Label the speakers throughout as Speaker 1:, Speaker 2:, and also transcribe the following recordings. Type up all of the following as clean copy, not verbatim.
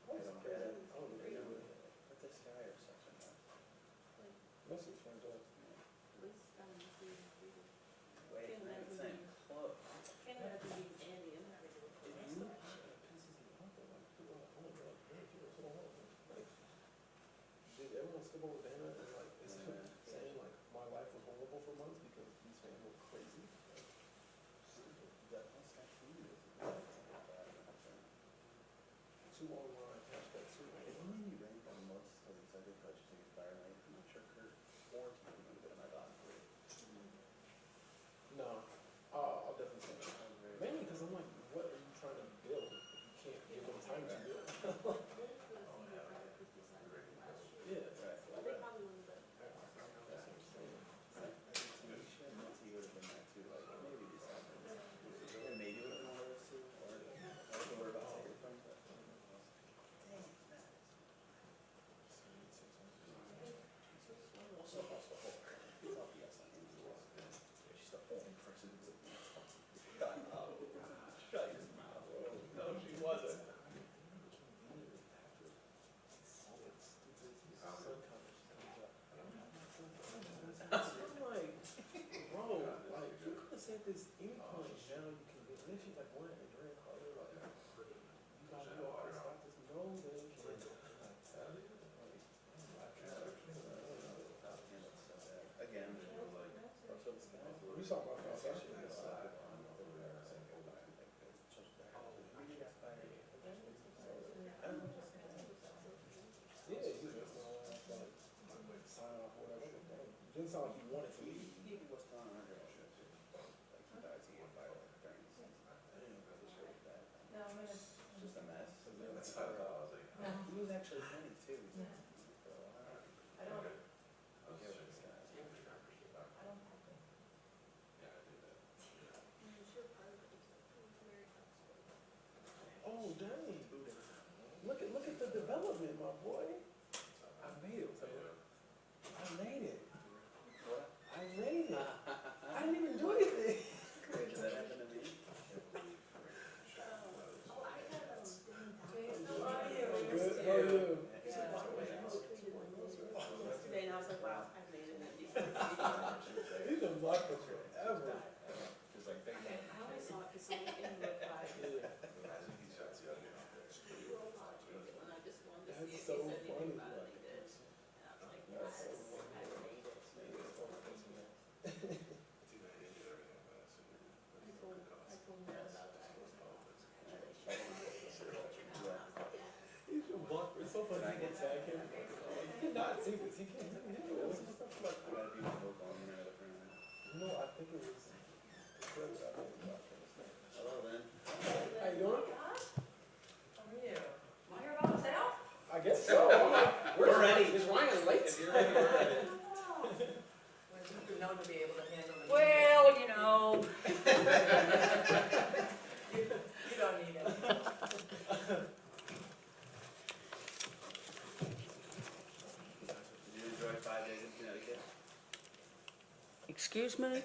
Speaker 1: I don't get it. But this guy or something.
Speaker 2: Most of his friends are.
Speaker 1: Wait, man, it's saying close.
Speaker 2: Did everyone skip over Dana and like is saying like my life was horrible for months because these fans were crazy? Too online, hashtag too
Speaker 1: It
Speaker 2: online.
Speaker 1: made me rank on most of these other coaches to get fired. Like, I'm not sure Kurt or Temi would have been in my bottom three.
Speaker 2: No, I'll definitely say that. Mainly because I'm like, what are you trying to build if you can't give them time to build? Yeah,
Speaker 1: Right.
Speaker 2: that's what I'm saying.
Speaker 1: He would have been that too. Like, maybe just happened. And maybe would have been one of those two. Or I don't know where about Taylor from, but. Also, the whole it's all BS on him as well. She's the only person who's shut up. Shut your mouth. No, she wasn't.
Speaker 2: I'm like, bro, like you could have said this any point. Now you can get. And then she's like, what? And Dre Carter, like, you gotta go out and stop this. No, they can't.
Speaker 1: Again, Russell this guy.
Speaker 2: We saw about that session. Yeah, he was just like sign off or whatever. Didn't sound like he wanted to leave.
Speaker 1: He was on under that shit too. Like he dies, he get fired during the season.
Speaker 3: No, I'm gonna.
Speaker 1: It's just a mess.
Speaker 4: That's how I was like,
Speaker 1: He was actually funny too.
Speaker 3: I don't.
Speaker 4: I was checking this guy.
Speaker 3: I don't have to.
Speaker 4: Yeah, I did that.
Speaker 2: Oh dang! Look at the development, my boy. I made it. I made it.
Speaker 1: What?
Speaker 2: I made it. I didn't even do anything.
Speaker 1: Wait, did that happen to me?
Speaker 3: How are you?
Speaker 2: Good. How are you?
Speaker 3: Today, and I was like, wow, I've made it.
Speaker 2: He's been blocked for forever.
Speaker 4: It's like, thank you.
Speaker 3: I always thought because someone in the like,
Speaker 4: Imagine he shots you out of your
Speaker 3: when I just wanted to
Speaker 2: That's
Speaker 3: see if
Speaker 2: so
Speaker 3: he said
Speaker 2: funny.
Speaker 3: anything about it, he did. And I was like, yes, I made it.
Speaker 4: It's either injured or anything, but I assume
Speaker 3: I told him that about that.
Speaker 2: He's been blocked for so funny. He can tag him. He cannot see this. He can't see him. What's the stuff like?
Speaker 1: I gotta be the vocal on the other friend.
Speaker 2: No, I think it was.
Speaker 1: Hello then.
Speaker 2: How you doing?
Speaker 3: How are you? Am I here by myself?
Speaker 2: I guess so.
Speaker 1: We're ready.
Speaker 2: Is Ryan late?
Speaker 1: If you're ready, we're ready.
Speaker 3: We're known to be able to handle it.
Speaker 5: Well, you know,
Speaker 3: You don't need it.
Speaker 1: Did you enjoy 5 days in Connecticut?
Speaker 5: excuse me?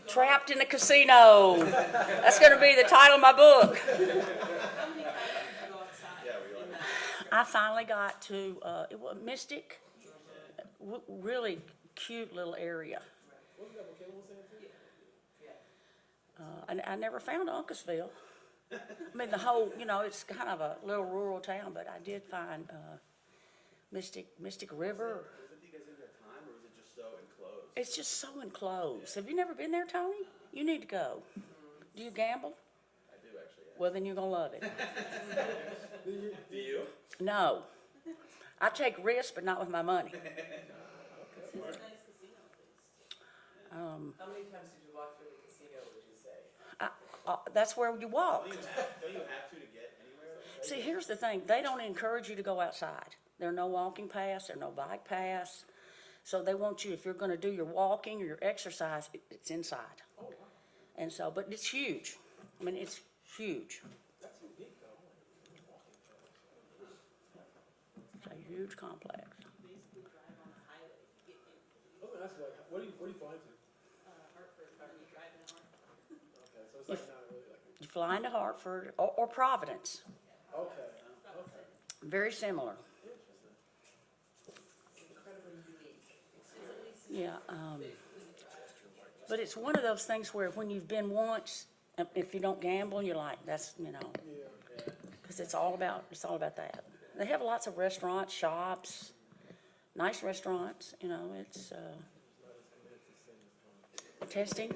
Speaker 5: Trapped in a casino. That's going to be the title of my book.
Speaker 3: How many times did you go outside?
Speaker 1: Yeah, we like
Speaker 5: I finally got to it was Mystic, really cute little area.
Speaker 2: What was that what Kayla was saying too?
Speaker 5: And I never found Uncasville. I mean, the whole, you know, it's kind of a little rural town, but I did find Mystic River.
Speaker 1: Was it because of your time, or was it just so enclosed?
Speaker 5: It's just so enclosed. Have you never been there, Tony? You need to go. Do you gamble?
Speaker 1: I do actually. Yeah.
Speaker 5: Well, then you're going to love it.
Speaker 1: Do you?
Speaker 5: No. I take risks, but not with my money.
Speaker 3: It's a nice casino, at least.
Speaker 6: How many times did you walk through the casino, would you say?
Speaker 5: That's where you walk.
Speaker 1: Don't you have to get anywhere?
Speaker 5: See, here's the thing. They don't encourage you to go outside. There are no walking paths. There are no bike paths. So they want you, if you're going to do your walking or your exercise, it's inside. And so, but it's huge. I mean, it's huge.
Speaker 2: That's unique though.
Speaker 5: It's a huge complex.
Speaker 3: Basically drive on the highway to get in.
Speaker 2: Let me ask you, like, where do you fly to?
Speaker 3: Hartford, when you drive an hour.
Speaker 2: Okay, so it's like not really like.
Speaker 5: You fly into Hartford or Providence.
Speaker 2: Okay.
Speaker 5: Very similar.
Speaker 6: Incredibly unique.
Speaker 5: Yeah, but it's one of those things where when you've been once, if you don't gamble, you're like, that's, because it's all about that. They have lots of restaurants, shops, nice restaurants, it's, testing.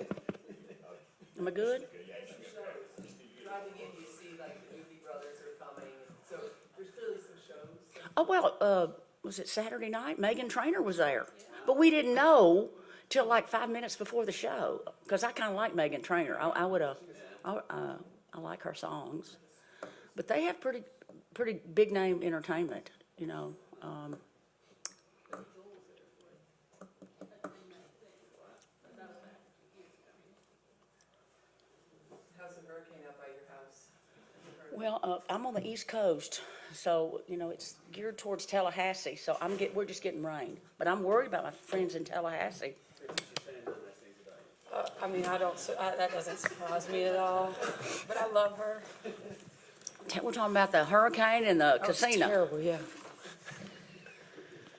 Speaker 5: Am I good?
Speaker 6: Driving in, you see like the Movie Brothers are coming, so there's clearly some shows.
Speaker 5: Oh, well, was it Saturday night? Megan Trainor was there. But we didn't know till like 5 minutes before the show, because I kind of like Megan Trainor. I like her songs. But they have pretty big name entertainment,
Speaker 6: How's the hurricane out by your house?
Speaker 5: Well, I'm on the East Coast, so, it's geared towards Tallahassee, so we're just getting rain. But I'm worried about my friends in Tallahassee.
Speaker 7: I mean, that doesn't surprise me at all, but I love her.
Speaker 5: We're talking about the hurricane and the casino.
Speaker 7: It's terrible, yeah.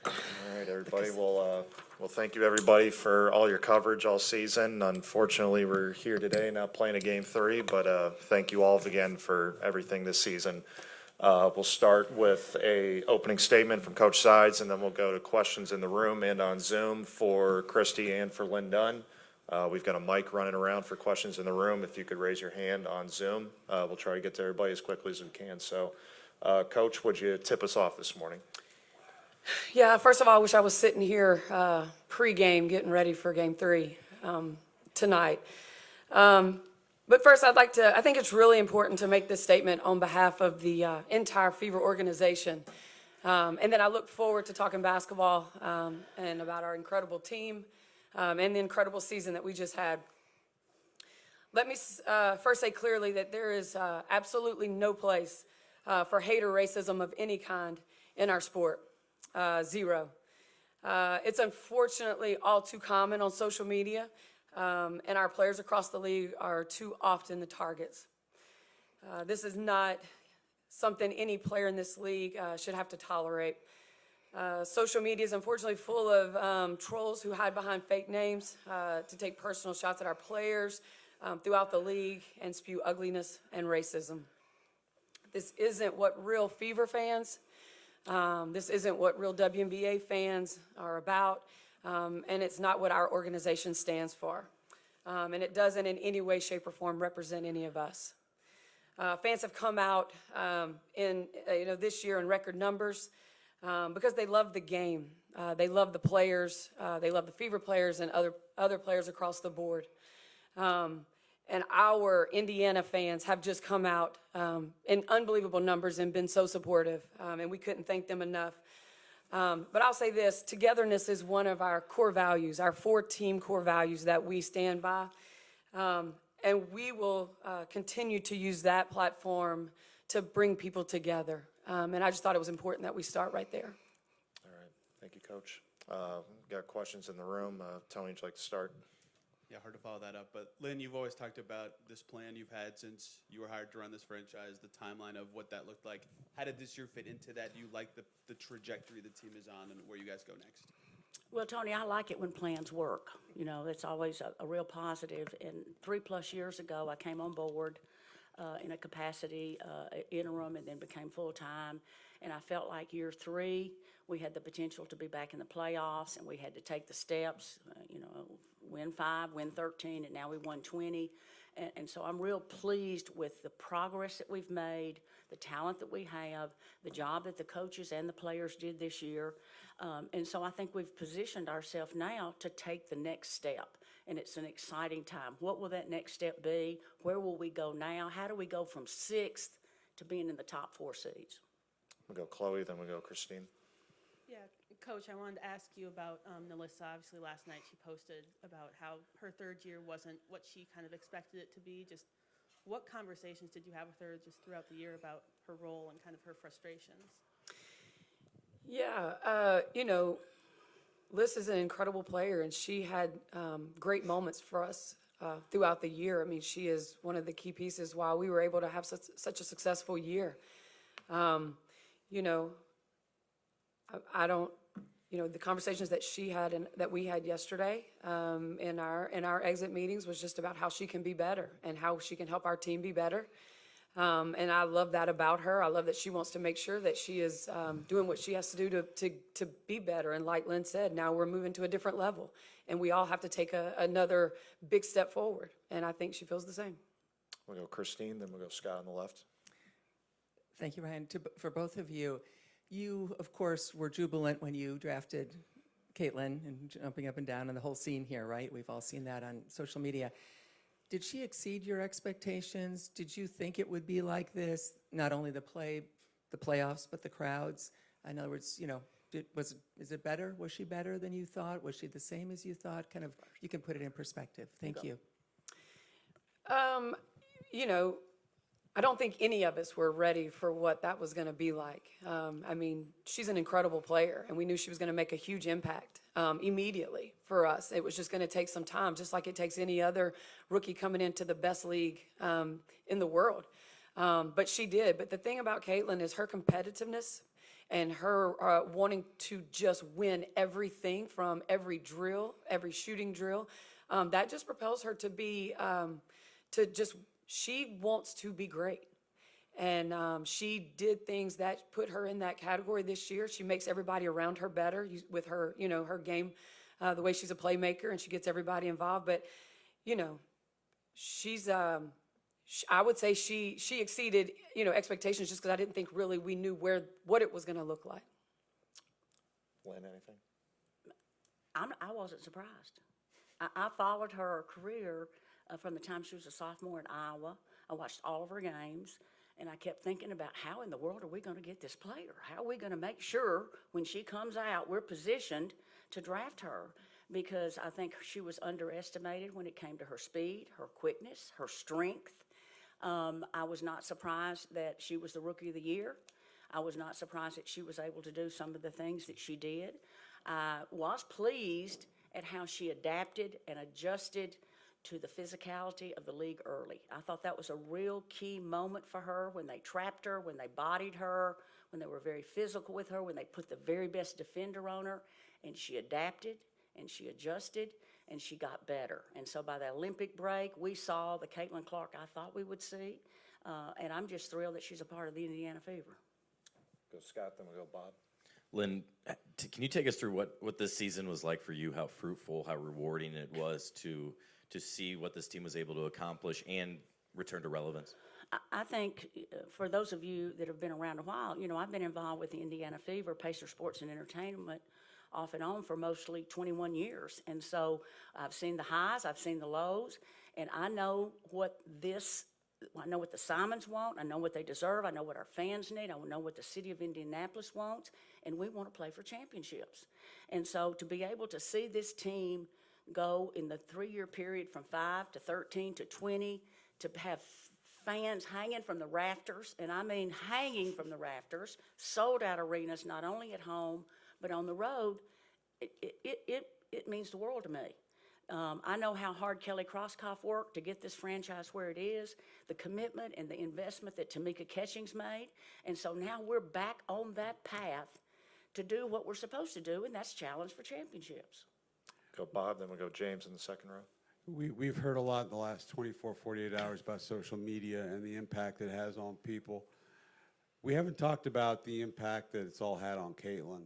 Speaker 8: All right, everybody. Well, thank you, everybody, for all your coverage all season. Unfortunately, we're here today not playing a game 3, but thank you all again for everything this season. We'll start with a opening statement from Coach Sides, and then we'll go to questions in the room and on Zoom for Christy and for Lynn Dunn. We've got a mic running around for questions in the room. If you could raise your hand on Zoom, we'll try to get to everybody as quickly as we can. So, Coach, would you tip us off this morning?
Speaker 7: Yeah, first of all, I wish I was sitting here pre-game getting ready for game 3 tonight. But first, I think it's really important to make this statement on behalf of the entire Fever organization. And then I look forward to talking basketball and about our incredible team and the incredible season that we just had. Let me first say clearly that there is absolutely no place for hate or racism of any kind in our sport. Zero. It's unfortunately all too common on social media, and our players across the league are too often the targets. This is not something any player in this league should have to tolerate. Social media is unfortunately full of trolls who hide behind fake names to take personal shots at our players throughout the league and spew ugliness and racism. This isn't what real Fever fans, this isn't what real WNBA fans are about, and it's not what our organization stands for. And it doesn't in any way, shape, or form represent any of us. Fans have come out this year in record numbers because they love the game. They love the players. They love the Fever players and other players across the board. And our Indiana fans have just come out in unbelievable numbers and been so supportive, and we couldn't thank them enough. But I'll say this, togetherness is one of our core values, our 4 team core values that we stand by. And we will continue to use that platform to bring people together. And I just thought it was important that we start right there.
Speaker 8: All right. Thank you, Coach. Got questions in the room. Tony, would you like to start?
Speaker 9: Yeah, hard to follow that up. But Lynn, you've always talked about this plan you've had since you were hired to run this franchise, the timeline of what that looked like. How did this year fit into that? Do you like the trajectory the team is on and where you guys go next?
Speaker 5: Well, Tony, I like it when plans work. It's always a real positive. And 3+ years ago, I came on board in a capacity interim and then became full-time. And I felt like year 3, we had the potential to be back in the playoffs, and we had to take the steps, win 5, win 13, and now we won 20. And so I'm real pleased with the progress that we've made, the talent that we have, the job that the coaches and the players did this year. And so I think we've positioned ourselves now to take the next step. And it's an exciting time. What will that next step be? Where will we go now? How do we go from 6th to being in the top 4 seeds?
Speaker 8: We'll go Chloe, then we'll go Christine.
Speaker 3: Yeah, Coach, I wanted to ask you about Nalissa. Obviously, last night she posted about how her 3rd year wasn't what she kind of expected it to be. Just what conversations did you have with her just throughout the year about her role and kind of her frustrations?
Speaker 7: Yeah, Liz is an incredible player, and she had great moments for us throughout the year. I mean, she is one of the key pieces why we were able to have such a successful year. you know, I don't, you know, the conversations that she had and that we had yesterday in our exit meetings was just about how she can be better and how she can help our team be better. And I love that about her. I love that she wants to make sure that she is doing what she has to do to be better. And like Lynn said, now we're moving to a different level, and we all have to take another big step forward. And I think she feels the same.
Speaker 8: We'll go Christine, then we'll go Scott on the left.
Speaker 10: Thank you, Ryan. For both of you, you, of course, were jubilant when you drafted Caitlyn and jumping up and down and the whole scene here, right? We've all seen that on social media. Did she exceed your expectations? Did you think it would be like this? Not only the playoffs, but the crowds? In other words, you know, is it better? Was she better than you thought? Was she the same as you thought? Kind of, you can put it in perspective. Thank you.
Speaker 7: You know, I don't think any of us were ready for what that was going to be like. I mean, she's an incredible player, and we knew she was going to make a huge impact immediately for us. It was just going to take some time, just like it takes any other rookie coming into the best league in the world. But she did. But the thing about Caitlyn is her competitiveness and her wanting to just win everything from every drill, every shooting drill. That just propels her to be, she wants to be great. And she did things that put her in that category this year. She makes everybody around her better with her, you know, her game, the way she's a playmaker, and she gets everybody involved. But, you know, she's, I would say she exceeded, you know, expectations just because I didn't think really we knew what it was going to look like.
Speaker 8: Lynn, anything?
Speaker 5: I wasn't surprised. I followed her career from the time she was a sophomore in Iowa. I watched all of her games, and I kept thinking about how in the world are we going to get this player? How are we going to make sure when she comes out we're positioned to draft her? Because I think she was underestimated when it came to her speed, her quickness, her strength. I was not surprised that she was the Rookie of the Year. I was not surprised that she was able to do some of the things that she did. I was pleased at how she adapted and adjusted to the physicality of the league early. I thought that was a real key moment for her when they trapped her, when they bodied her, when they were very physical with her, when they put the very best defender on her, and she adapted and she adjusted and she got better. And so by the Olympic break, we saw the Caitlyn Clark I thought we would see, and I'm just thrilled that she's a part of the Indiana Fever.
Speaker 8: Go Scott, then we'll go Bob.
Speaker 11: Lynn, can you take us through what this season was like for you, how fruitful, how rewarding it was to see what this team was able to accomplish and return to relevance?
Speaker 5: I think for those of you that have been around a while, you know, I've been involved with the Indiana Fever, Pacer Sports and Entertainment, off and on for mostly 21 years. And so I've seen the highs, I've seen the lows, and I know what the Simons want, I know what they deserve, I know what our fans need, I know what the city of Indianapolis wants, and we want to play for championships. And so to be able to see this team go in the 3-year period from 5 to 13 to 20, to have fans hanging from the rafters, and I mean hanging from the rafters, sold out arenas, not only at home, but on the road, it means the world to me. I know how hard Kelly Crosskoff worked to get this franchise where it is, the commitment and the investment that Tamika Catchings made, and so now we're back on that path to do what we're supposed to do, and that's challenge for championships.
Speaker 8: Go Bob, then we'll go James in the second row.
Speaker 12: We've heard a lot in the last 24, 48 hours about social media and the impact it has on people. We haven't talked about the impact that it's all had on Caitlyn.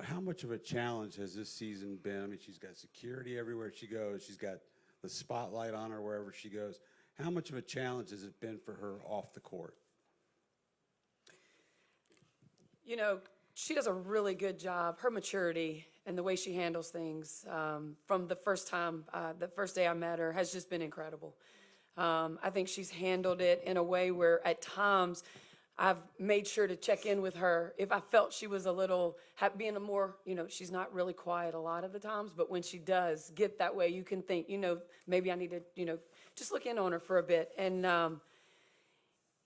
Speaker 12: How much of a challenge has this season been? I mean, she's got security everywhere she goes. She's got the spotlight on her wherever she goes. How much of a challenge has it been for her off the court?
Speaker 7: You know, she does a really good job. Her maturity and the way she handles things from the first day I met her has just been incredible. I think she's handled it in a way where at times I've made sure to check in with her if I felt she was being a more, you know, she's not really quiet a lot of the times, but when she does get that way, you can think, you know, maybe I need to, you know, just look in on her for a bit. And,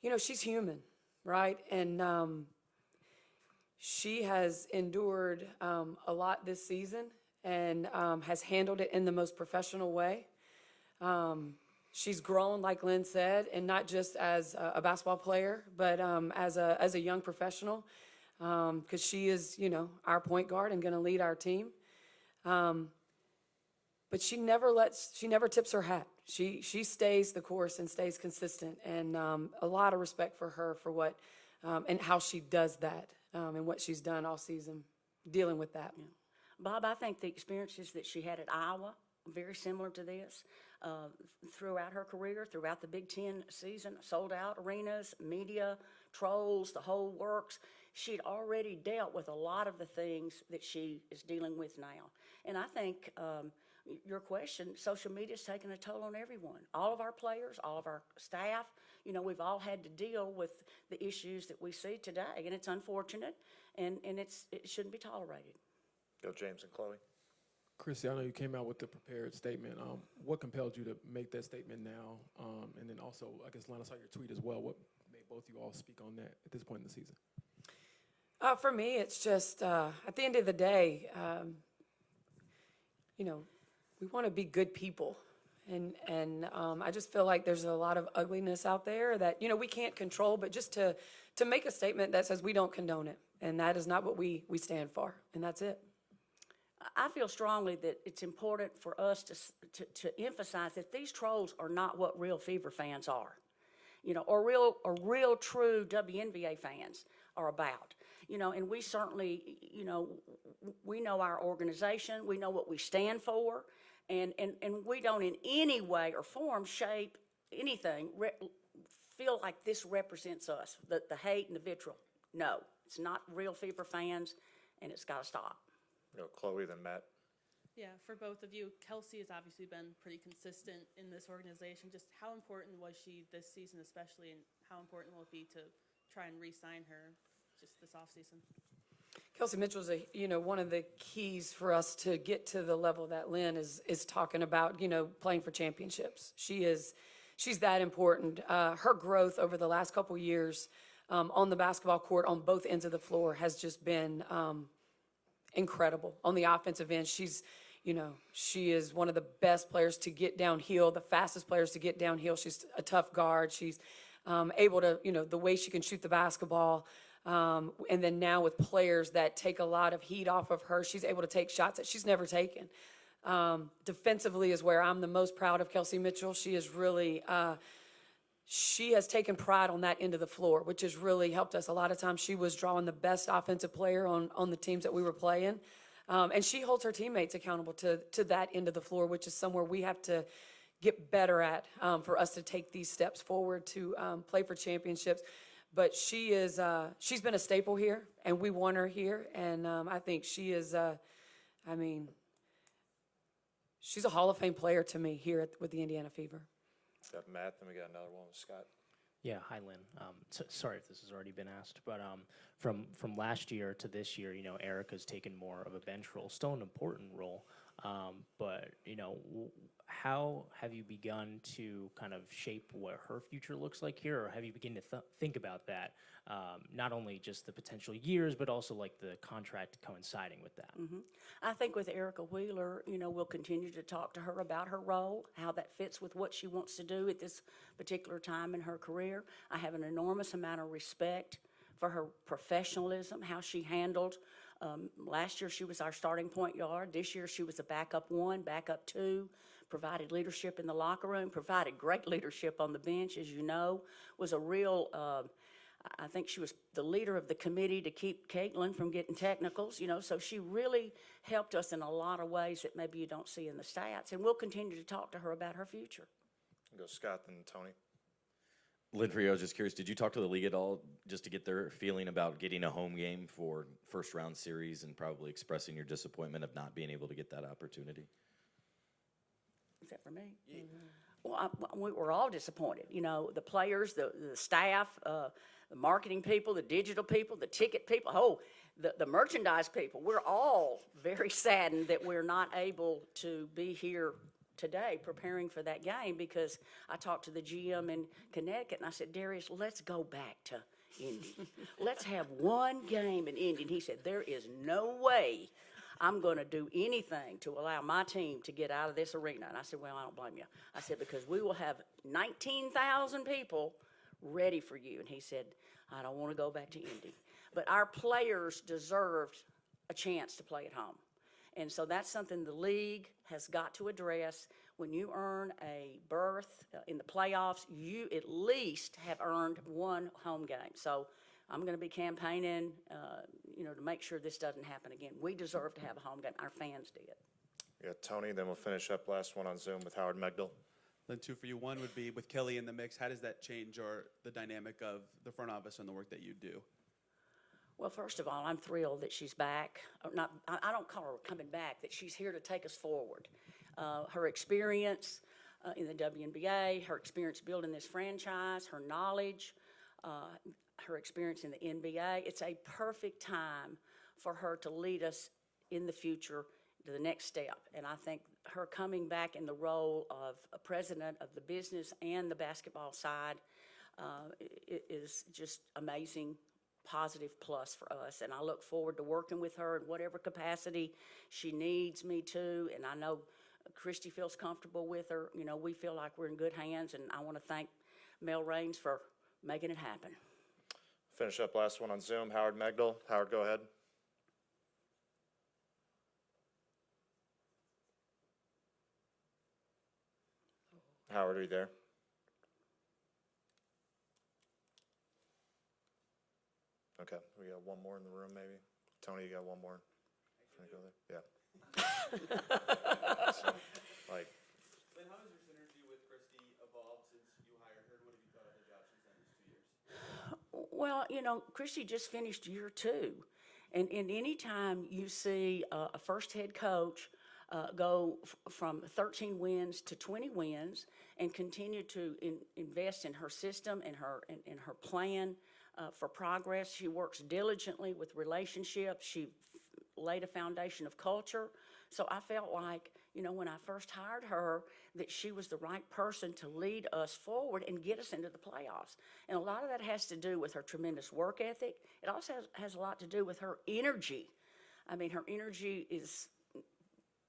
Speaker 7: you know, she's human, right? And she has endured a lot this season and has handled it in the most professional way. She's grown, like Lynn said, and not just as a basketball player, but as a young professional. because she is, you know, our point guard and going to lead our team. But she never tips her hat. She stays the course and stays consistent, and a lot of respect for her for what and how she does that and what she's done all season dealing with that.
Speaker 5: Yeah. Bob, I think the experiences that she had at Iowa, very similar to this, throughout her career, throughout the Big Ten season, sold out arenas, media, trolls, the whole works. She'd already dealt with a lot of the things that she is dealing with now. And I think your question, social media's taken a toll on everyone. All of our players, all of our staff, you know, we've all had to deal with the issues that we see today, and it's unfortunate, and it shouldn't be tolerated.
Speaker 8: Go James and Chloe.
Speaker 2: Christy, I know you came out with the prepared statement. What compelled you to make that statement now? And then also, I guess, Lana, saw your tweet as well. What made both you all speak on that at this point in the season?
Speaker 7: For me, it's just at the end of the day, you know, we want to be good people. And I just feel like there's a lot of ugliness out there that, you know, we can't control, but just to make a statement that says we don't condone it. And that is not what we stand for. And that's it.
Speaker 5: I feel strongly that it's important for us to emphasize that these trolls are not what real Fever fans are, you know, or real true WNBA fans are about, you know, and we certainly, you know, we know our organization, we know what we stand for, and we don't in any way or form, shape, anything, feel like this represents us, the hate and the vitriol. No, it's not real Fever fans, and it's got to stop.
Speaker 8: Go Chloe, then Matt.
Speaker 3: Yeah, for both of you, Kelsey has obviously been pretty consistent in this organization. Just how important was she this season especially, and how important will it be to try and re-sign her just this offseason?
Speaker 7: Kelsey Mitchell's one of the keys for us to get to the level that Lynn is talking about, you know, playing for championships. She's that important. Her growth over the last couple years on the basketball court on both ends of the floor has just been incredible. On the offensive end, she is one of the best players to get downhill, the fastest players to get downhill. She's a tough guard. She's able to, you know, the way she can shoot the basketball. And then now with players that take a lot of heat off of her, she's able to take shots that she's never taken. Defensively is where I'm the most proud of Kelsey Mitchell. She is really, she has taken pride on that end of the floor, which has really helped us. A lot of times she was drawing the best offensive player on the teams that we were playing. And she holds her teammates accountable to that end of the floor, which is somewhere we have to get better at for us to take these steps forward to play for championships. But she's been a staple here, and we want her here. And I think she is, she's a Hall of Fame player to me here with the Indiana Fever.
Speaker 8: Got Matt, then we got another one with Scott.
Speaker 13: Yeah, hi Lynn. Sorry if this has already been asked, but from last year to this year, you know, Erica's taken more of a bench role, still an important role, but you know, how have you begun to kind of shape what her future looks like here, or have you begun to think about that, not only just the potential years, but also like the contract coinciding with that?
Speaker 5: Mm-hmm. I think with Erica Wheeler, you know, we'll continue to talk to her about her role, how that fits with what she wants to do at this particular time in her career. I have an enormous amount of respect for her professionalism, how she handled. Last year she was our starting point guard. This year she was a backup 1, backup 2, provided leadership in the locker room, provided great leadership on the bench, as you know, was a real, I think she was the leader of the committee to keep Caitlyn from getting technicals, you know, so she really helped us in a lot of ways that maybe you don't see in the stats, and we'll continue to talk to her about her future.
Speaker 8: Go Scott, then Tony.
Speaker 11: Lynn, for you, I was just curious, did you talk to the league at all just to get their feeling about getting a home game for first round series and probably expressing your disappointment of not being able to get that opportunity?
Speaker 5: Is that for me? Yeah. Well, we were all disappointed. You know, the players, the staff, the marketing people, the digital people, the ticket people, the merchandise people. We're all very saddened that we're not able to be here today preparing for that game, because I talked to the GM in Connecticut and I said, Darius, let's go back to Indy. Let's have one game in Indy. And he said, there is no way I'm going to do anything to allow my team to get out of this arena. And I said, well, I don't blame you. I said, because we will have 19,000 people ready for you. And he said, I don't want to go back to Indy. But our players deserved a chance to play at home. And so that's something the league has got to address. When you earn a berth in the playoffs, you at least have earned one home game. So I'm going to be campaigning, to make sure this doesn't happen again. We deserve to have a home game. Our fans did.
Speaker 8: Yeah, Tony, then we'll finish up last one on Zoom with Howard Megdal.
Speaker 9: Then two for you. One would be with Kelly in the mix. How does that change the dynamic of the front office and the work that you do?
Speaker 5: Well, first of all, I'm thrilled that she's back. I don't call her coming back, that she's here to take us forward. Her experience in the WNBA, her experience building this franchise, her knowledge, her experience in the NBA. It's a perfect time for her to lead us in the future to the next step. And I think her coming back in the role of a president of the business and the basketball side is just amazing, positive plus for us. And I look forward to working with her in whatever capacity she needs me to. And I know Christy feels comfortable with her. We feel like we're in good hands. And I want to thank Mel Raines for making it happen.
Speaker 8: Finish up last one on Zoom, Howard Megdal. Howard, go ahead. Howard, are you there? Okay, we got one more in the room, maybe. Tony, you got one more? Can I go there? Yeah. So,
Speaker 9: Lynn, how has your synergy with Christy evolved since you hired her? What have you thought of the job she's done these 2 years?
Speaker 5: Well, Christy just finished year 2. And any time you see a first head coach go from 13 wins to 20 wins and continue to invest in her system and her plan for progress. She works diligently with relationships. She laid a foundation of culture. So I felt like, when I first hired her, that she was the right person to lead us forward and get us into the playoffs. And a lot of that has to do with her tremendous work ethic. It also has a lot to do with her energy. I mean, her energy is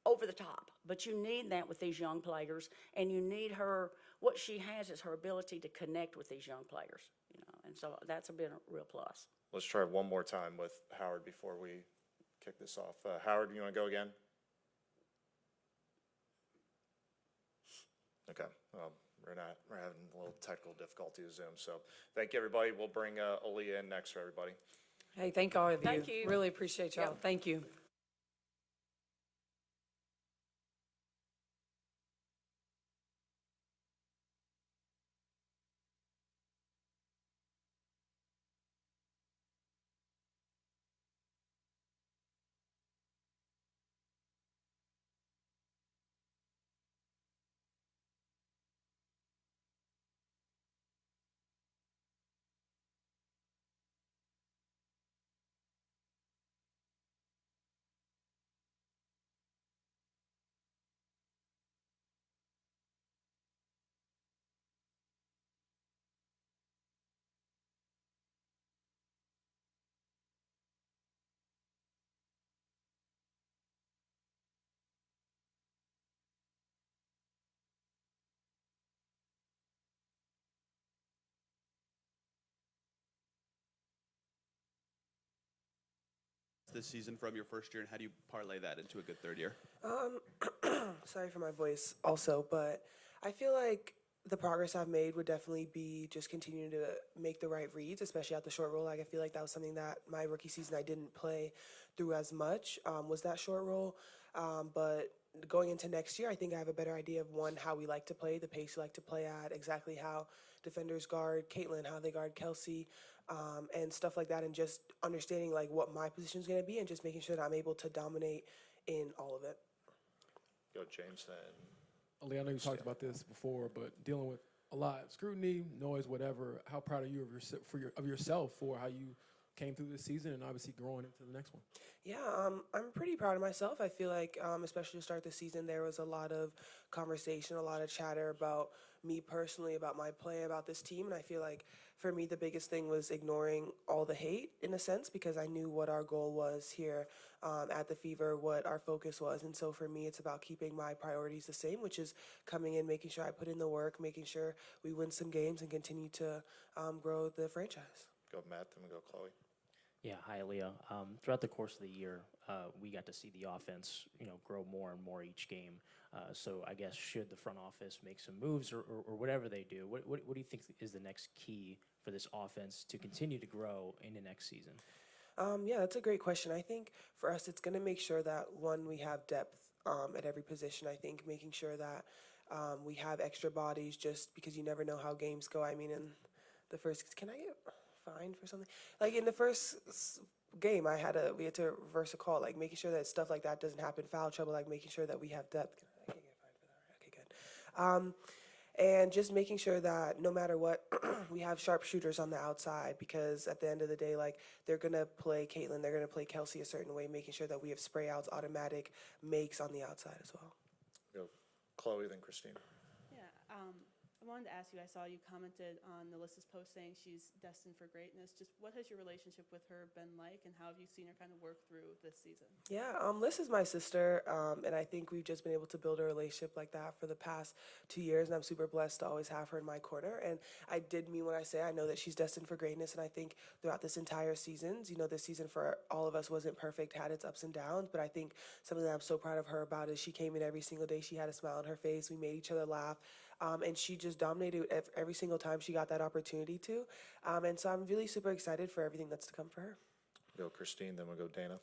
Speaker 5: over the top, but you need that with these young players, and you need her. What she has is her ability to connect with these young players, and so that's been a real plus.
Speaker 8: let's try one more time with Howard before we kick this off. Howard, you want to go again? Okay, we're having a little technical difficulty with Zoom, so thank you, everybody. We'll bring Aliyah in next for everybody.
Speaker 7: Hey, thank all of you.
Speaker 5: Thank you.
Speaker 7: Really appreciate y'all. Thank you.
Speaker 9: This season from your first year, and how do you parlay that into a good third year?
Speaker 2: Sorry for my voice also, but I feel like the progress I've made would definitely be just continuing to make the right reads, especially at the short roll. Like, I feel like that was something that my rookie season I didn't play through as much, was that short roll. But going into next year, I think I have a better idea of, one, how we like to play, the pace we like to play at, exactly how defenders guard Caitlyn, how they guard Kelsey, and stuff like that, and just understanding like what my position is going to be and just making sure that I'm able to dominate in all of it.
Speaker 8: Go James then.
Speaker 14: Aliyah, I know you talked about this before, but dealing with a lot of scrutiny, noise, whatever, how proud are you of yourself for how you came through this season and obviously growing into the next one?
Speaker 2: Yeah, I'm pretty proud of myself. I feel like, especially to start the season, there was a lot of conversation, a lot of chatter about me personally, about my play, about this team. And I feel like for me, the biggest thing was ignoring all the hate in a sense, because I knew what our goal was here at the Fever, what our focus was. And so for me, it's about keeping my priorities the same, which is coming in, making sure I put in the work, making sure we win some games and continue to grow the franchise.
Speaker 8: Go Matt, then we go Chloe.
Speaker 13: Yeah, hi, Aliyah. Throughout the course of the year, we got to see the offense, grow more and more each game. So I guess should the front office make some moves or whatever they do, what do you think is the next key for this offense to continue to grow into next season?
Speaker 2: Yeah, that's a great question. I think for us, it's going to make sure that, one, we have depth at every position. I think making sure that we have extra bodies just because you never know how games go. I mean, in the first, can I get fined for something? Like in the first game, we had to reverse a call, like making sure that stuff like that doesn't happen, foul trouble, like making sure that we have depth. I can't get fined for that. Okay, good. And just making sure that no matter what, we have sharpshooters on the outside, because at the end of the day, like, they're going to play Caitlyn, they're going to play Kelsey a certain way, making sure that we have spray outs, automatic makes on the outside as well.
Speaker 8: Go Chloe, then Christine.
Speaker 3: Yeah, I wanted to ask you, I saw you commented on Melissa's post saying she's destined for greatness. Just what has your relationship with her been like, and how have you seen her kind of work through this season?
Speaker 2: Yeah, Liz is my sister, and I think we've just been able to build a relationship like that for the past 2 years, and I'm super blessed to always have her in my corner. And I did mean when I say I know that she's destined for greatness, and I think throughout this entire season, this season for all of us wasn't perfect, had its ups and downs, but I think something that I'm so proud of her about is she came in every single day, she had a smile on her face, we made each other laugh, and she just dominated every single time she got that opportunity to. And so I'm really super excited for everything that's to come for her.
Speaker 8: Go Christine, then we'll go Dana.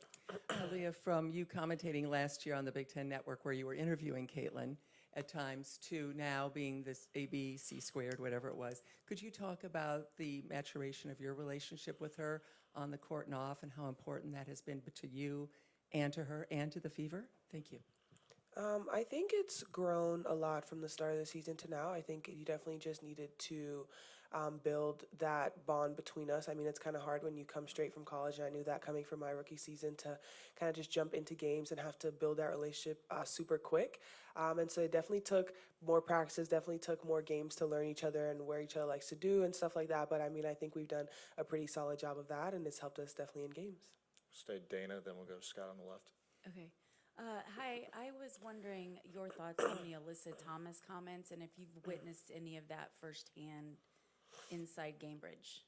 Speaker 10: Aliyah, from you commentating last year on the Big Ten Network where you were interviewing Caitlyn at times to now being this ABC squared, whatever it was, could you talk about the maturation of your relationship with her on the court and off, and how important that has been to you and to her and to the Fever? Thank you.
Speaker 2: I think it's grown a lot from the start of the season to now. I think you definitely just needed to build that bond between us. I mean, it's kind of hard when you come straight from college, and I knew that coming from my rookie season, to kind of just jump into games and have to build that relationship super quick. And so it definitely took more practices, definitely took more games to learn each other and where each other likes to do and stuff like that. But I mean, I think we've done a pretty solid job of that, and it's helped us definitely in games.
Speaker 8: Stay Dana, then we'll go Scott on the left.
Speaker 15: Okay. Hi, I was wondering your thoughts on the Alyssa Thomas comments, and if you've witnessed any of that firsthand inside Cambridge.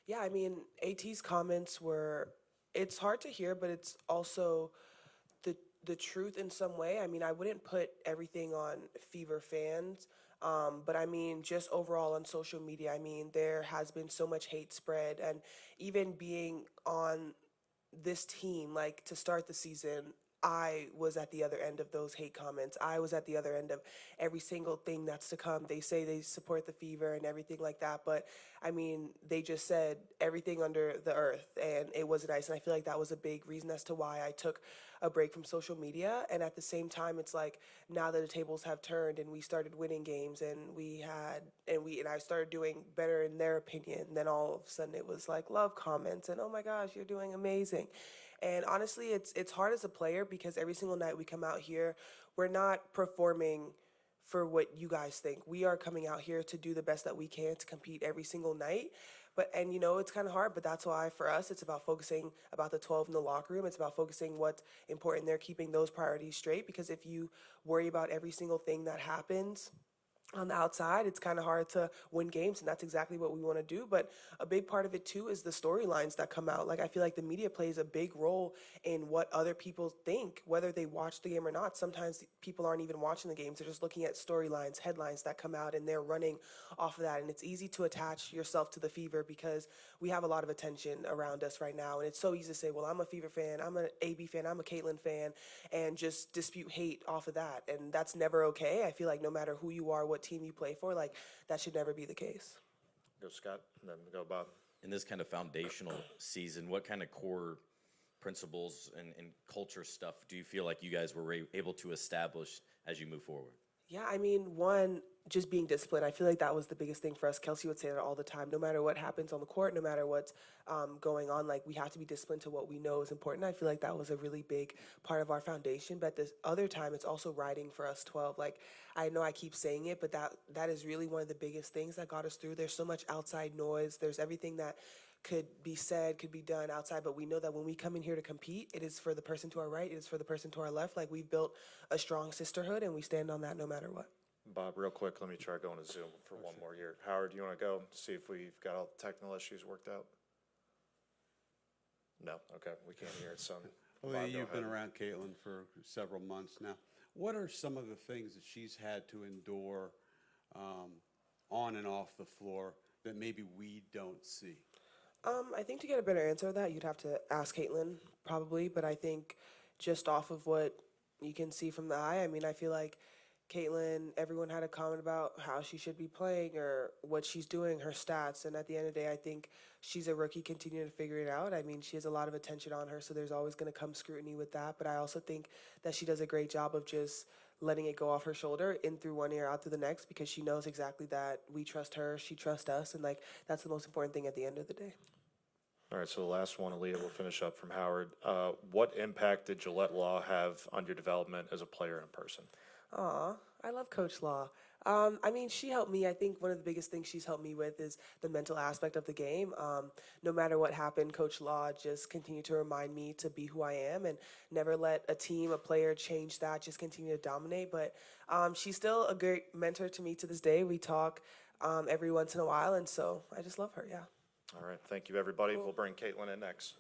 Speaker 2: Yeah, I mean, AT's comments were, it's hard to hear, but it's also the truth in some way. I mean, I wouldn't put everything on Fever fans, but I mean, just overall on social media, I mean, there has been so much hate spread, and even being on this team, like, to start the season, I was at the other end of those hate comments. I was at the other end of every single thing that's to come. They say they support the Fever and everything like that, but I mean, they just said everything under the earth, and it wasn't nice. And I feel like that was a big reason as to why I took a break from social media. And at the same time, it's like, now that the tables have turned and we started winning games, and I started doing better in their opinion, then all of a sudden it was like love comments and, oh my gosh, you're doing amazing. And honestly, it's hard as a player, because every single night we come out here, we're not performing for what you guys think. We are coming out here to do the best that we can to compete every single night. And it's kind of hard, but that's why for us, it's about focusing about the 12 in the locker room. It's about focusing what's important there, keeping those priorities straight, because if you worry about every single thing that happens on the outside, it's kind of hard to win games, and that's exactly what we want to do. But a big part of it too is the storylines that come out. Like, I feel like the media plays a big role in what other people think, whether they watch the game or not. Sometimes people aren't even watching the games, they're just looking at storylines, headlines that come out, and they're running off of that. And it's easy to attach yourself to the Fever because we have a lot of attention around us right now, and it's so easy to say, well, I'm a Fever fan, I'm an AB fan, I'm a Caitlyn fan, and just dispute hate off of that. And that's never okay. I feel like no matter who you are, what team you play for, like, that should never be the case.
Speaker 8: Go Scott, and then go Bob.
Speaker 11: In this kind of foundational season, what kind of core principles and culture stuff do you feel like you guys were able to establish as you move forward?
Speaker 2: Yeah, I mean, one, just being disciplined. I feel like that was the biggest thing for us. Kelsey would say that all the time. No matter what happens on the court, no matter what's going on, like, we have to be disciplined to what we know is important. I feel like that was a really big part of our foundation. But this other time, it's also riding for us 12. Like, I know I keep saying it, but that is really one of the biggest things that got us through. There's so much outside noise. There's everything that could be said, could be done outside, but we know that when we come in here to compete, it is for the person to our right, it is for the person to our left. Like, we've built a strong sisterhood, and we stand on that no matter what.
Speaker 8: Bob, real quick, let me try going to Zoom for one more year. Howard, do you want to go see if we've got all the technical issues worked out? No, okay, we can't hear it, so.
Speaker 12: Well,
Speaker 8: Bob, go
Speaker 12: you've been
Speaker 8: ahead.
Speaker 12: around Caitlyn for several months now. What are some of the things that she's had to endure on and off the floor that maybe we don't see?
Speaker 2: I think to get a better answer to that, you'd have to ask Caitlyn, probably. But I think just off of what you can see from the eye, I mean, I feel like Caitlyn, everyone had a comment about how she should be playing or what she's doing, her stats. And at the end of the day, I think she's a rookie continuing to figure it out. I mean, she has a lot of attention on her, so there's always going to come scrutiny with that. But I also think that she does a great job of just letting it go off her shoulder, in through one ear, out through the next, because she knows exactly that we trust her, she trusts us, and like that's the most important thing at the end of the day.
Speaker 8: All right, so the last one, Aliyah, we'll finish up from Howard. What impact did Gillette Law have on your development as a player and person?
Speaker 2: Aw, I love Coach Law. I mean, she helped me. I think one of the biggest things she's helped me with is the mental aspect of the game. No matter what happened, Coach Law just continued to remind me to be who I am and never let a team, a player change that, just continue to dominate. But she's still a great mentor to me to this day. We talk every once in a while, and so I just love her, yeah.
Speaker 8: All right, thank you, everybody. We'll bring Caitlyn in next.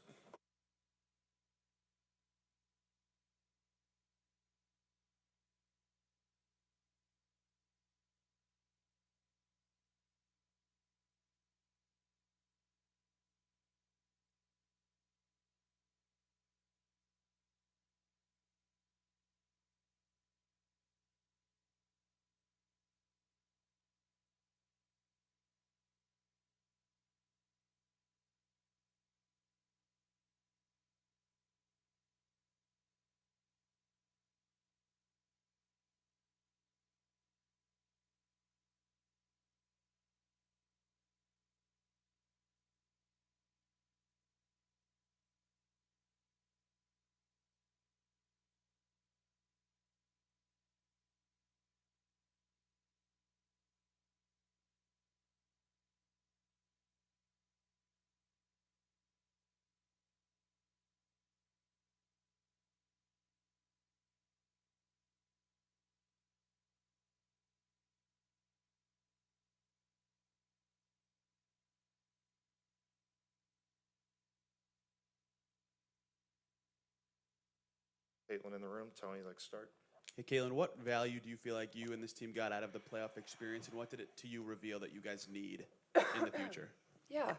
Speaker 8: Caitlyn in the room. Tony, like start.
Speaker 9: Hey, Caitlyn, what value do you feel like you and this team got out of the playoff experience, and what did it to you reveal that you guys need in the future?
Speaker 7: Yeah.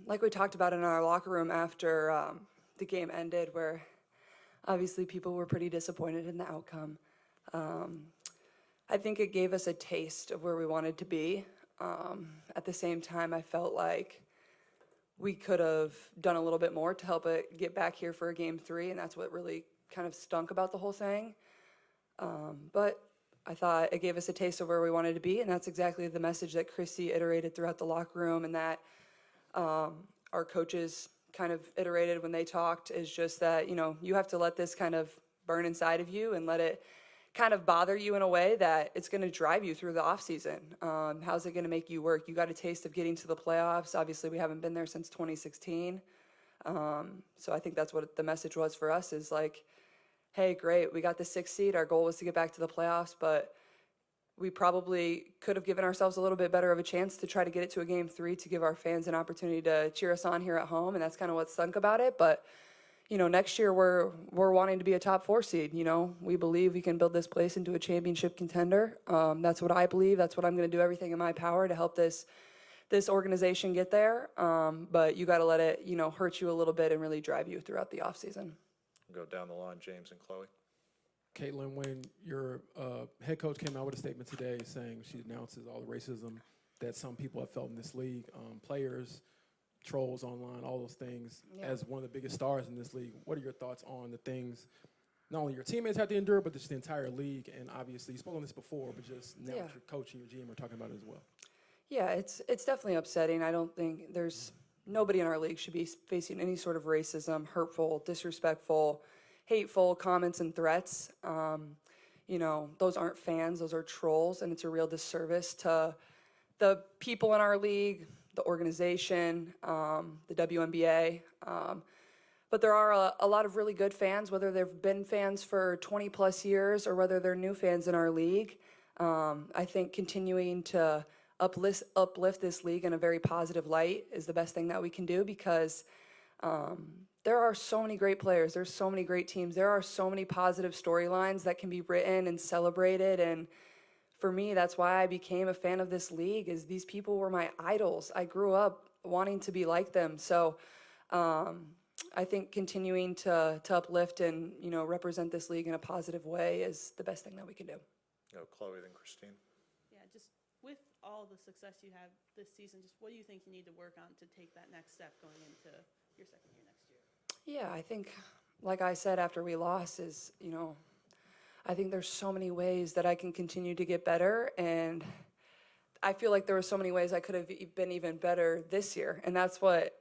Speaker 7: Like we talked about in our locker room after the game ended, where obviously people were pretty disappointed in the outcome. I think it gave us a taste of where we wanted to be. At the same time, I felt like we could have done a little bit more to help it get back here for a game 3, and that's what really kind of stunk about the whole thing. But I thought it gave us a taste of where we wanted to be, and that's exactly the message that Christy iterated throughout the locker room, and that our coaches kind of iterated when they talked, is just that, you know, you have to let this kind of burn inside of you and let it kind of bother you in a way that it's going to drive you through the off season. How's it going to make you work? You got a taste of getting to the playoffs. Obviously, we haven't been there since 2016. So I think that's what the message was for us, is like, hey, great, we got the 6th seed. Our goal was to get back to the playoffs, but we probably could have given ourselves a little bit better of a chance to try to get it to a game 3 to give our fans an opportunity to cheer us on here at home, and that's kind of what stunk about it. But you know, next year we're wanting to be a top 4 seed. You know, we believe we can build this place into a championship contender. That's what I believe. That's what I'm going to do everything in my power to help this organization get there. But you got to let it, you know, hurt you a little bit and really drive you throughout the offseason.
Speaker 8: Go down the line, James and Chloe.
Speaker 14: Caitlyn, when your head coach came out with a statement today saying she denounces all the racism that some people have felt in this league, players, trolls online, all those things, as one of the biggest stars in this league, what are your thoughts on the things not only your teammates have to endure, but just the entire league? And obviously, you spoke on this before, but just now with your coach and your GM are talking about it as well.
Speaker 7: Yeah, it's definitely upsetting. I don't think nobody in our league should be facing any sort of racism, hurtful, disrespectful, hateful comments and threats. You know, those aren't fans, those are trolls, and it's a real disservice to the people in our league, the organization, the WNBA. But there are a lot of really good fans, whether they've been fans for 20 plus years or whether they're new fans in our league. I think continuing to uplift this league in a very positive light is the best thing that we can do, because There are so many great players. There's so many great teams. There are so many positive storylines that can be written and celebrated. And for me, that's why I became a fan of this league, is these people were my idols. I grew up wanting to be like them. So I think continuing to uplift and, represent this league in a positive way is the best thing that we can do.
Speaker 8: Go Chloe, then Christine.
Speaker 3: Yeah, just with all the success you have this season, just what do you think you need to work on to take that next step going into your second year next year?
Speaker 7: Yeah, I think, like I said after we lost, is, I think there's so many ways that I can continue to get better. And I feel like there were so many ways I could have been even better this year. And that's what,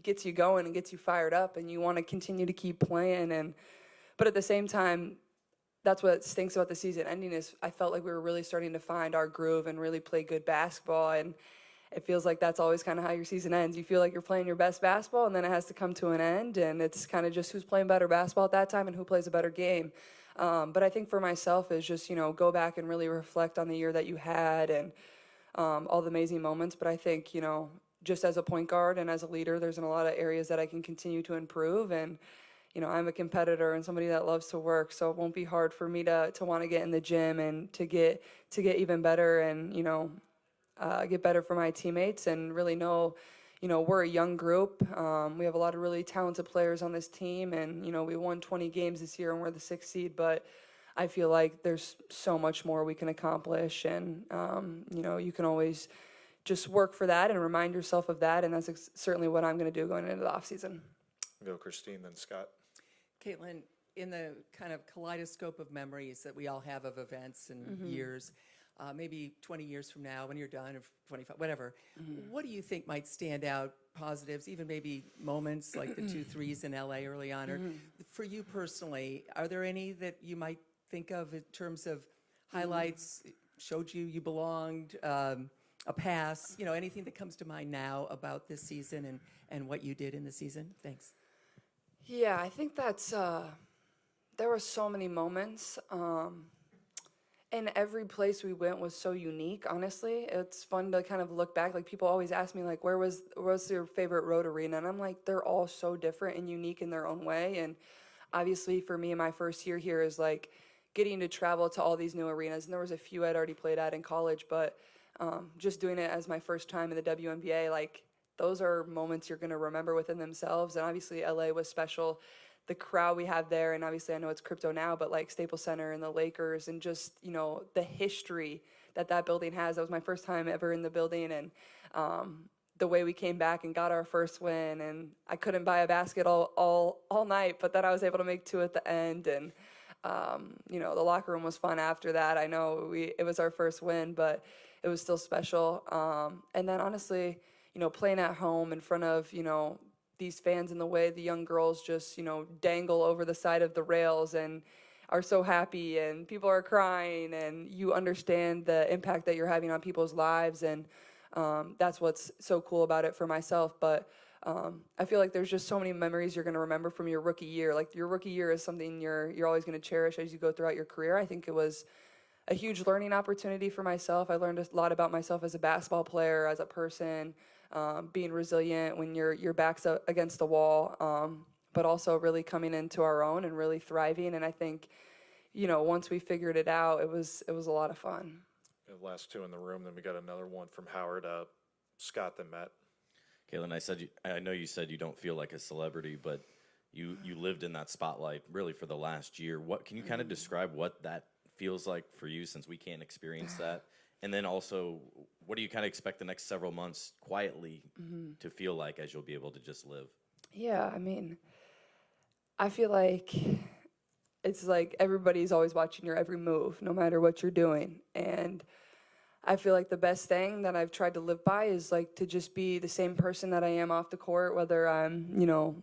Speaker 7: gets you going and gets you fired up, and you want to continue to keep playing. But at the same time, that's what stinks about the season ending, is I felt like we were really starting to find our groove and really play good basketball. And it feels like that's always kind of how your season ends. You feel like you're playing your best basketball, and then it has to come to an end, and it's kind of just who's playing better basketball at that time and who plays a better game. But I think for myself is just, go back and really reflect on the year that you had and all the amazing moments. But I think, just as a point guard and as a leader, there's a lot of areas that I can continue to improve. And, I'm a competitor and somebody that loves to work, so it won't be hard for me to want to get in the gym and to get even better and, get better for my teammates and really know, we're a young group. We have a lot of really talented players on this team, and, we won 20 games this year and we're the 6th seed, but I feel like there's so much more we can accomplish. And, you can always just work for that and remind yourself of that. And that's certainly what I'm going to do going into the offseason.
Speaker 8: Go Christine, then Scott.
Speaker 10: Caitlyn, in the kind of kaleidoscope of memories that we all have of events and years, maybe 20 years from now when you're done, or 25, whatever, what do you think might stand out, positives, even maybe moments like the 2 threes in LA early on? Or for you personally, are there any that you might think of in terms of highlights, showed you belonged, a pass, anything that comes to mind now about this season and what you did in the season? Thanks.
Speaker 7: Yeah, I think that's, there were so many moments. And every place we went was so unique, honestly. It's fun to kind of look back. Like, people always ask me, like, where was your favorite road arena? And I'm like, they're all so different and unique in their own way. And obviously for me, my first year here is like getting to travel to all these new arenas. And there was a few I'd already played at in college, but just doing it as my first time in the WNBA, like, those are moments you're going to remember within themselves. And obviously LA was special. The crowd we have there, and obviously I know it's crypto now, but like Staples Center and the Lakers and just, the history that building has. That was my first time ever in the building, and the way we came back and got our first win, and I couldn't buy a basket all night, but then I was able to make 2 at the end, and the locker room was fun after that. I know it was our first win, but it was still special. And then honestly, playing at home in front of, these fans, and the way the young girls just, dangle over the side of the rails and are so happy, and people are crying, and you understand the impact that you're having on people's lives. And that's what's so cool about it for myself. But I feel like there's just so many memories you're going to remember from your rookie year. Like, your rookie year is something you're always going to cherish as you go throughout your career. I think it was a huge learning opportunity for myself. I learned a lot about myself as a basketball player, as a person, being resilient when your back's up against the wall, but also really coming into our own and really thriving. And I think, once we figured it out, it was a lot of fun.
Speaker 8: The last 2 in the room, then we got another one from Howard, Scott, then Matt.
Speaker 11: Caitlyn, I know you said you don't feel like a celebrity, but you lived in that spotlight really for the last year. What can you kind of describe what that feels like for you, since we can't experience that? And then also, what do you kind of expect the next several months quietly to feel like, as you'll be able to just live?
Speaker 7: Yeah, I feel like it's like everybody's always watching your every move, no matter what you're doing. And I feel like the best thing that I've tried to live by is like to just be the same person that I am off the court, whether I'm,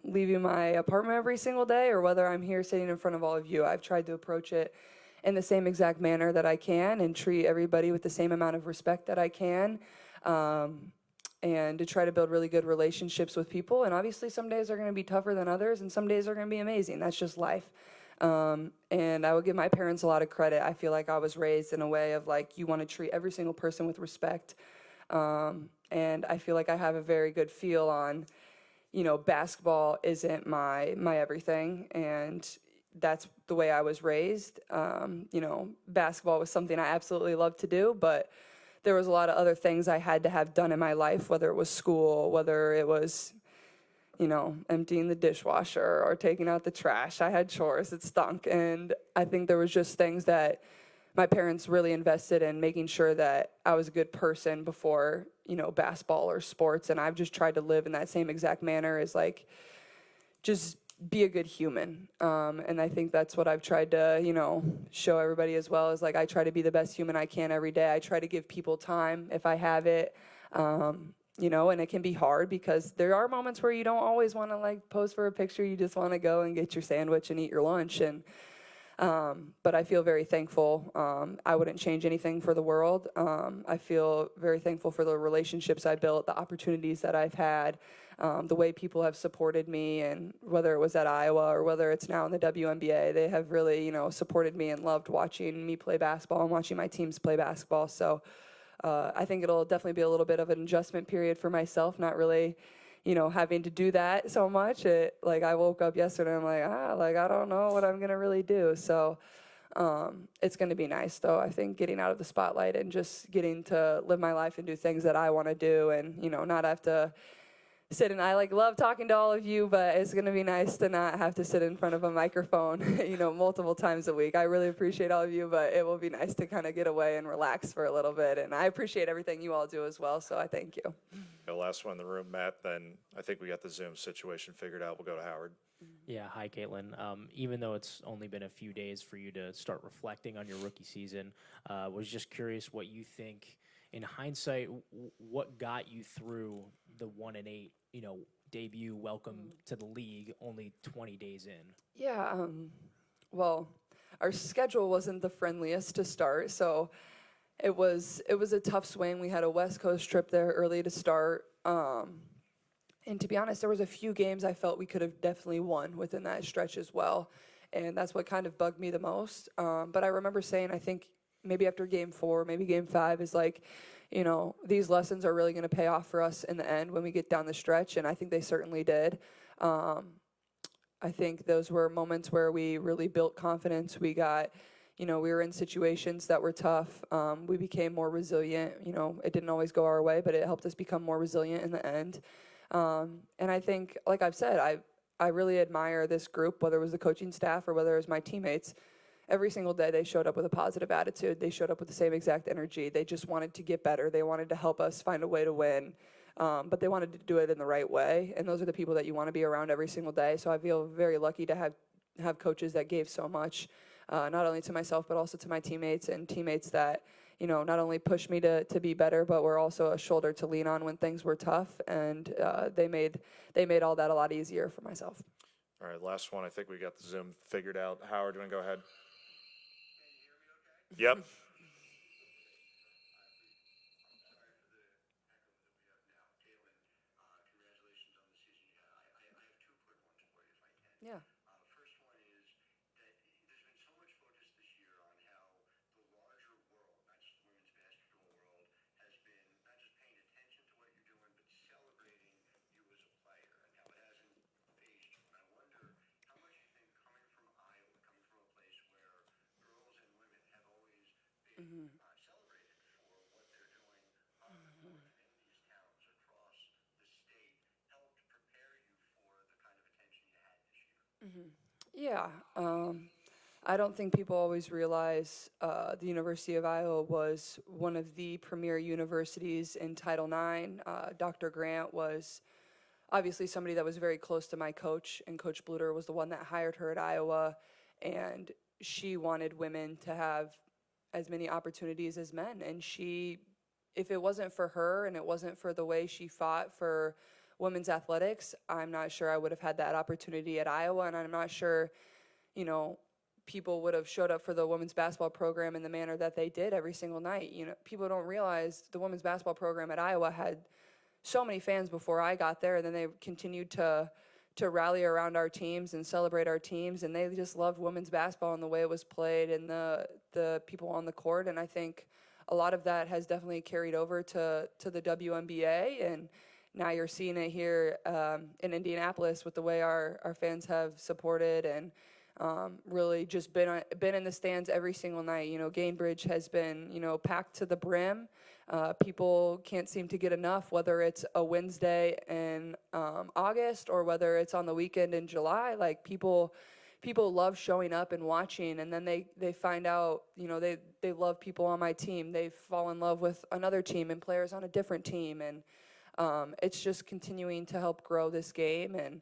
Speaker 7: leaving my apartment every single day or whether I'm here sitting in front of all of you. I've tried to approach it in the same exact manner that I can and treat everybody with the same amount of respect that I can, and to try to build really good relationships with people. And obviously some days are going to be tougher than others, and some days are going to be amazing. That's just life. And I would give my parents a lot of credit. I feel like I was raised in a way of like, you want to treat every single person with respect. And I feel like I have a very good feel on, basketball isn't my everything, and that's the way I was raised. Basketball was something I absolutely loved to do, but there was a lot of other things I had to have done in my life, whether it was school, whether it was, emptying the dishwasher or taking out the trash. I had chores, it stunk. And I think there was just things that my parents really invested in making sure that I was a good person before, basketball or sports. And I've just tried to live in that same exact manner, as like, just be a good human. And I think that's what I've tried to, show everybody as well, is like, I try to be the best human I can every day. I try to give people time if I have it. And it can be hard because there are moments where you don't always want to like pose for a picture. You just want to go and get your sandwich and eat your lunch. And but I feel very thankful. I wouldn't change anything for the world. I feel very thankful for the relationships I built, the opportunities that I've had, the way people have supported me, and whether it was at Iowa or whether it's now in the WNBA, they have really, supported me and loved watching me play basketball and watching my teams play basketball. So I think it'll definitely be a little bit of an adjustment period for myself, not really, having to do that so much. I woke up yesterday and I'm like, I don't know what I'm going to really do. So it's going to be nice, though, I think, getting out of the spotlight and just getting to live my life and do things that I want to do, and, not have to sit and I love talking to all of you, but it's going to be nice to not have to sit in front of a microphone, multiple times a week. I really appreciate all of you, but it will be nice to kind of get away and relax for a little bit. And I appreciate everything you all do as well, so I thank you.
Speaker 8: The last one in the room, Matt, then I think we got the Zoom situation figured out. We'll go to Howard.
Speaker 13: Yeah, hi, Caitlyn. Even though it's only been a few days for you to start reflecting on your rookie season, was just curious what you think, in hindsight, what got you through the 1-8, debut, welcome to the league, only 20 days in?
Speaker 7: Yeah, well, our schedule wasn't the friendliest to start, so it was a tough swing. We had a West Coast trip there early to start. And to be honest, there was a few games I felt we could have definitely won within that stretch as well. And that's what kind of bugged me the most. But I remember saying, I think maybe after game 4, maybe game 5 is like, these lessons are really going to pay off for us in the end when we get down the stretch. And I think they certainly did. I think those were moments where we really built confidence. We got, we were in situations that were tough. We became more resilient. It didn't always go our way, but it helped us become more resilient in the end. And I think, like I've said, I really admire this group, whether it was the coaching staff or whether it was my teammates. Every single day they showed up with a positive attitude. They showed up with the same exact energy. They just wanted to get better. They wanted to help us find a way to win. But they wanted to do it in the right way. And those are the people that you want to be around every single day. So I feel very lucky to have coaches that gave so much, not only to myself, but also to my teammates, and teammates that, not only pushed me to be better, but were also a shoulder to lean on when things were tough. And they made all that a lot easier for myself.
Speaker 8: All right, last one. I think we got the Zoom figured out. Howard, do you want to go ahead? Yep.
Speaker 7: Yeah.
Speaker 16: First one is that there's been so much focus this year on how the larger world, not just the women's basketball world, has been not just paying attention to what you're doing, but celebrating you as a player, and how it hasn't phased you. And I wonder how much you think, coming from Iowa, coming from a place where girls and women have always been celebrated for what they're doing on the court in these towns across the state, helped prepare you for the kind of attention you had this year.
Speaker 7: Yeah. I don't think people always realize the University of Iowa was one of the premier universities in Title IX. Dr. Grant was obviously somebody that was very close to my coach, and Coach Bluter was the one that hired her at Iowa, and she wanted women to have as many opportunities as men. And if it wasn't for her and it wasn't for the way she fought for women's athletics, I'm not sure I would have had that opportunity at Iowa, and I'm not sure, people would have showed up for the women's basketball program in the manner that they did every single night. People don't realize the women's basketball program at Iowa had so many fans before I got there, and then they continued to rally around our teams and celebrate our teams, and they just loved women's basketball and the way it was played and the people on the court. And I think a lot of that has definitely carried over to the WNBA, and now you're seeing it here in Indianapolis with the way our fans have supported and really just been in the stands every single night. You know, Gainbridge has been, you know, packed to the brim. People can't seem to get enough, whether it's a Wednesday in August or whether it's on the weekend in July. Like, people love showing up and watching, and then they find out, you know, they love people on my team. They fall in love with another team and players on a different team, and it's just continuing to help grow this game. And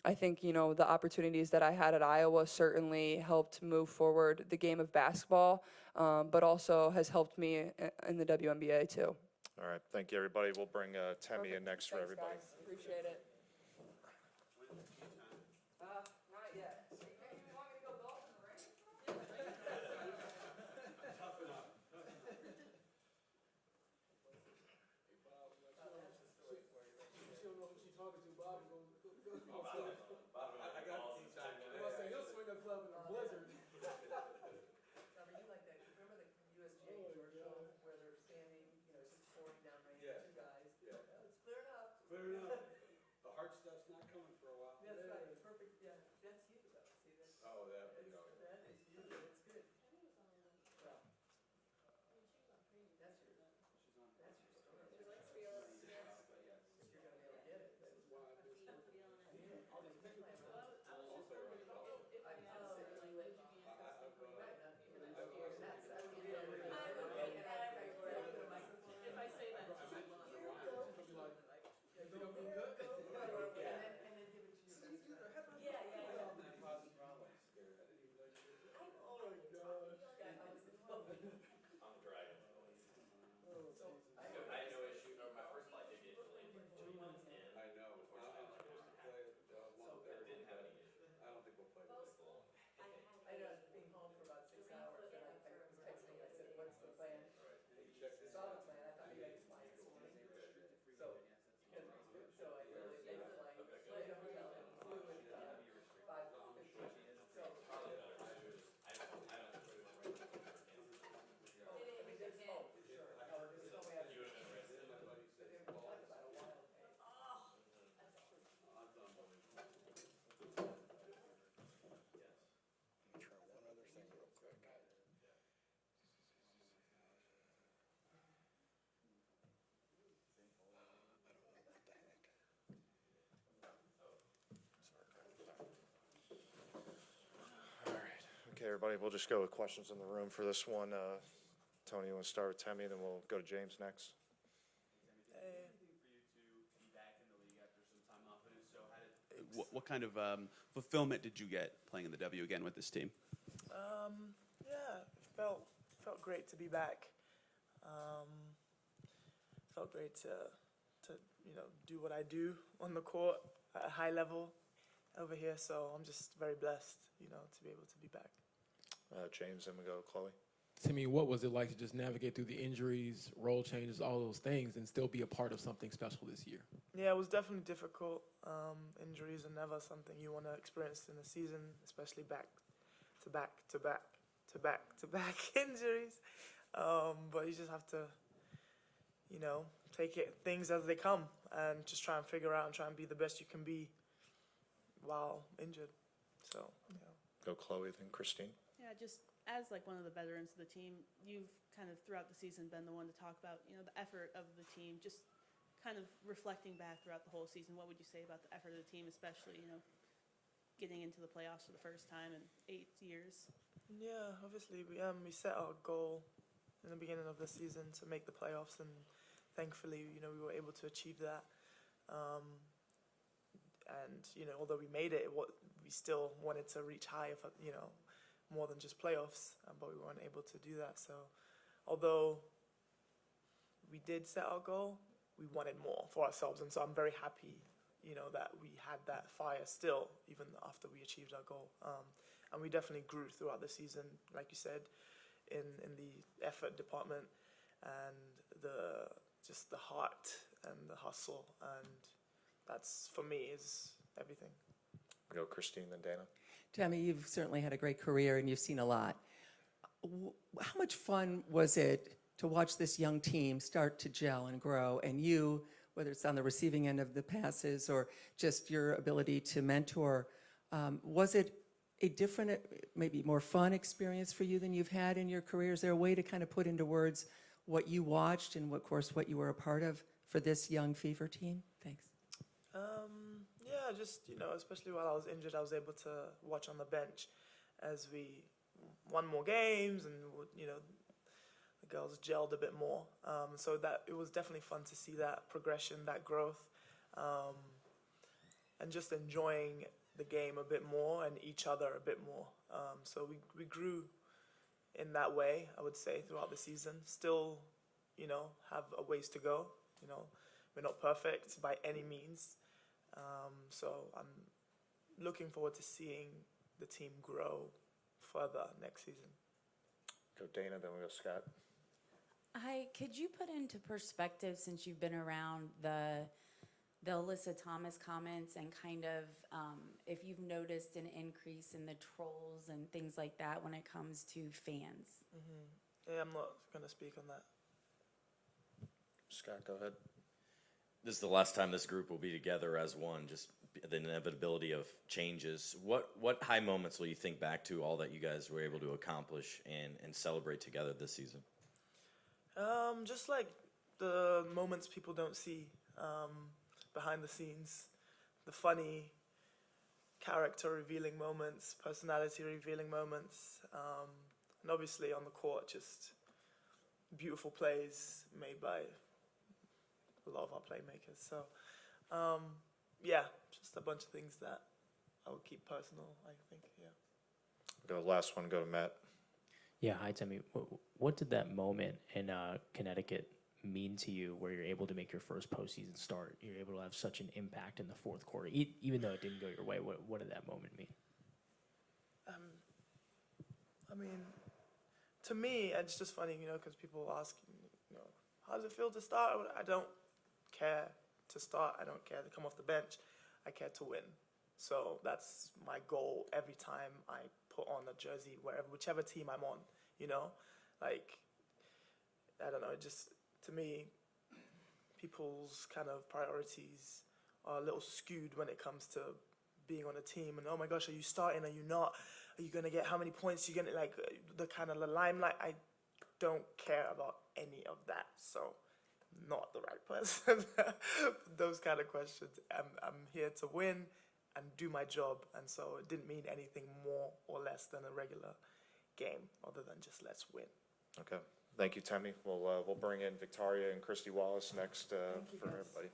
Speaker 7: I think, you know, the opportunities that I had at Iowa certainly helped move forward the game of basketball, but also has helped me in the WNBA too.
Speaker 8: All right, thank you, everybody. We'll bring Temi in next for everybody.
Speaker 7: Guys. Appreciate it. Not yet. You want me to go golf in the rain?
Speaker 12: Tough enough. I got the time today.
Speaker 2: He'll swing a club in a blizzard.
Speaker 6: Now, were you like that? Remember the USGA Georgetown where they're standing, you know, just pouring down rain,
Speaker 12: Yeah.
Speaker 6: two guys?
Speaker 12: Yeah.
Speaker 6: It's clearing up.
Speaker 12: Clear enough. The hard stuff's not coming for a while.
Speaker 6: That's right, perfect, yeah, that's you though, see, that's.
Speaker 12: Oh, that,
Speaker 6: That is
Speaker 12: you know.
Speaker 6: you, that's good. Well, that's your, that's your story. She likes to be able to, yes. If you're gonna be able to get it, that's why I'm just. I'll do the plan, right? If I say that, she's like, here we go. And then give it to your best friend. Yeah.
Speaker 11: I'm dragging.
Speaker 6: So,
Speaker 11: I had no issue, or my first flight did get delayed like 2 months in.
Speaker 12: I know.
Speaker 11: Unfortunately, I'm supposed to have it. I didn't have any issue.
Speaker 12: I don't think we'll play this.
Speaker 6: I ended up being home for about 6 hours, and I was texting, I said, what's the plan? Saw the plan, I thought maybe I could fly this morning. So I literally made a flight, stayed at a hotel, and flew at 5:15. So.
Speaker 8: Okay, everybody, we'll just go with questions in the room for this one. Tony, you want to start with Temi, then we'll go to James next.
Speaker 9: What kind of fulfillment did you get playing in the W again with this team?
Speaker 17: Yeah, it felt great to be back. Felt great to you know, do what I do on the court at a high level over here. So I'm just very blessed, you know, to be able to be back.
Speaker 8: James, then we go Chloe.
Speaker 14: Timmy, what was it like to just navigate through the injuries, role changes, all those things, and still be a part of something special this year?
Speaker 17: Yeah, it was definitely difficult. Injuries are never something you want to experience in a season, especially back to back injuries. But you just have to, you know, take things as they come and just try and figure out and try and be the best you can be while injured. So, yeah.
Speaker 8: Go Chloe, then Christine.
Speaker 3: Yeah, just as like one of the veterans of the team, you've kind of throughout the season been the one to talk about, you know, the effort of the team, just kind of reflecting back throughout the whole season. What would you say about the effort of the team, especially, you know, getting into the playoffs for the first time in 8 years?
Speaker 17: Yeah, obviously we set our goal in the beginning of the season to make the playoffs, and thankfully, you know, we were able to achieve that. And you know, although we made it, we still wanted to reach higher, for, you know, more than just playoffs, but we weren't able to do that. So, although we did set our goal, we wanted more for ourselves, and so I'm very happy, you know, that we had that fire still, even after we achieved our goal. And we definitely grew throughout the season, like you said, in the effort department and just the heart and the hustle, and that's, for me, is everything.
Speaker 8: Go Christine, then Dana.
Speaker 10: Temi, you've certainly had a great career and you've seen a lot. How much fun was it to watch this young team start to gel and grow, and you whether it's on the receiving end of the passes or just your ability to mentor. Was it a different, maybe more fun experience for you than you've had in your career? Is there a way to kind of put into words what you watched and, of course, what you were a part of for this young Fever team? Thanks.
Speaker 17: Yeah, just, especially while I was injured, I was able to watch on the bench as we won more games and, the girls gelled a bit more. So that it was definitely fun to see that progression, that growth, and just enjoying the game a bit more and each other a bit more. So we grew in that way, I would say, throughout the season. Still, have a ways to go. We're not perfect by any means. So I'm looking forward to seeing the team grow further next season.
Speaker 8: Go Dana, then we go Scott.
Speaker 15: Hi, could you put into perspective, since you've been around, the Alyssa Thomas comments and kind of if you've noticed an increase in the trolls and things like that when it comes to fans?
Speaker 17: Yeah, I'm not going to speak on that.
Speaker 8: Scott, go ahead.
Speaker 11: This is the last time this group will be together as one, just the inevitability of changes. What high moments will you think back to all that you guys were able to accomplish and celebrate together this season?
Speaker 17: Just like the moments people don't see behind the scenes, the funny character revealing moments, personality revealing moments, and obviously on the court, just beautiful plays made by a lot of our playmakers. So, yeah, just a bunch of things that I would keep personal, I think, yeah.
Speaker 8: Go last one, go to Matt.
Speaker 13: Yeah, hi, Temi. What did that moment in Connecticut mean to you where you're able to make your first postseason start? You're able to have such an impact in the fourth quarter, even though it didn't go your way. What did that moment mean?
Speaker 17: I mean, to me, it's just funny, because people ask, how does it feel to start? I don't care to start. I don't care to come off the bench. I care to win. So that's my goal every time I put on a jersey, whichever team I'm on, Like, I don't know, it just, to me, people's kind of priorities are a little skewed when it comes to being on a team. And, oh my gosh, are you starting? Are you not? Are you going to get how many points? You're going to, like, the kind of the limelight. I don't care about any of that. So, not the right person for those kind of questions. I'm here to win and do my job, and so it didn't mean anything more or less than a regular game, other than just let's win.
Speaker 8: Okay, thank you, Temi. We'll bring in Victoria and Christy Wallace next for everybody.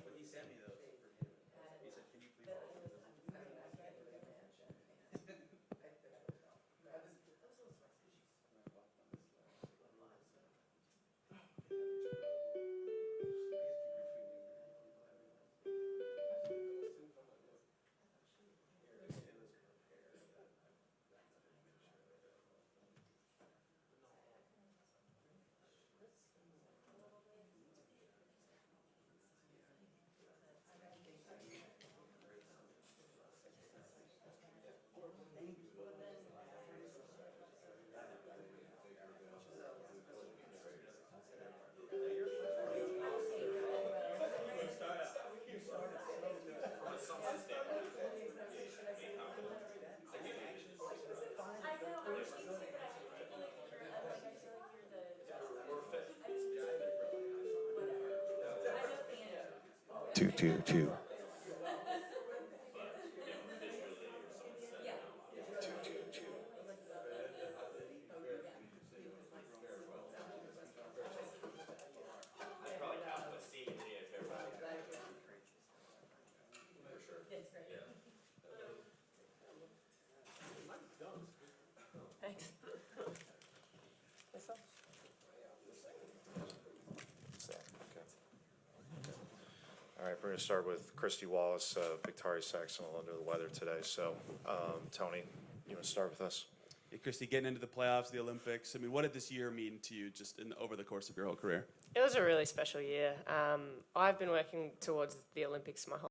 Speaker 1: But he sent me those for
Speaker 12: 2-2-2.
Speaker 7: Thanks.
Speaker 8: All right, we're going to start with Christy Wallace, Victoria Saxon, a little under the weather today. So, Tony, you want to start with us?
Speaker 9: Yeah, Christy, getting into the playoffs, the Olympics, I mean, what did this year mean to you just over the course of your whole career?
Speaker 7: It was a really special year. I've been working towards the Olympics my whole